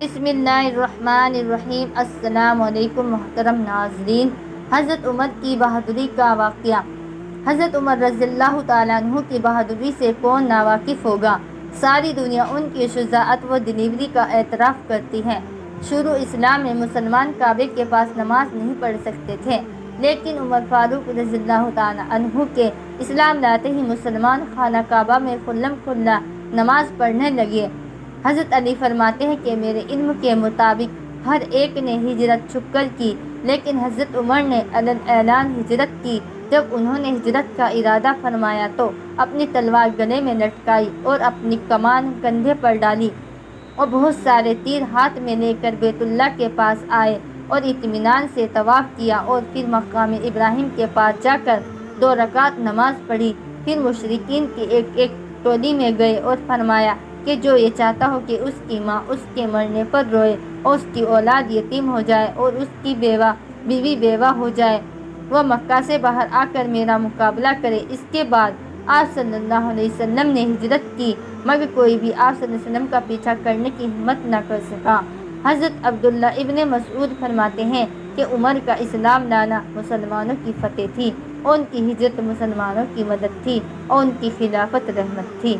بسم اللہ الرحمن الرحیم۔ السلام علیکم محترم ناظرین۔ حضرت عمر کی بہادری کا واقعہ۔ حضرت عمر رضی اللہ تعالیٰ عنہ کی بہادری سے کون ناواقف ہوگا؟ ساری دنیا ان کی شجاعت و دلیری کا اعتراف کرتی ہے۔ شروع اسلام میں مسلمان کعبے کے پاس نماز نہیں پڑھ سکتے تھے، لیکن عمر فاروق رضی اللہ تعالیٰ عنہ کے اسلام لاتے ہی مسلمان خانہ کعبہ میں کھلم کھلا نماز پڑھنے لگے۔ حضرت علی فرماتے ہیں کہ میرے علم کے مطابق ہر ایک نے ہجرت چھپ کر کی، لیکن حضرت عمر نے علن اعلان ہجرت کی۔ جب انہوں نے ہجرت کا ارادہ فرمایا تو اپنی تلوار گلے میں لٹکائی اور اپنی کمان کندھے پر ڈالی اور بہت سارے تیر ہاتھ میں لے کر بیت اللہ کے پاس آئے اور اطمینان سے طواف کیا اور پھر مقام ابراہیم کے پاس جا کر 2 رکعت نماز پڑھی۔ پھر مشرکین کی ایک ٹولی میں گئے اور فرمایا کہ جو یہ چاہتا ہو کہ اس کی ماں اس کے مرنے پر روئے اور اس کی اولاد یتیم ہو جائے اور اس کی بیوی بیوہ ہو جائے، وہ مکہ سے باہر آ کر میرا مقابلہ کرے۔ اس کے بعد آپ صلی اللہ علیہ وسلم نے ہجرت کی، مگر کوئی بھی آپ صلی اللہ علیہ وسلم کا پیچھا کرنے کی ہمت نہ کر سکا۔ حضرت عبداللہ ابن مسعود فرماتے ہیں کہ عمر کا اسلام لانا مسلمانوں کی فتح تھی، اور ان کی ہجرت مسلمانوں کی مدد تھی، اور ان کی خلافت رحمت تھی۔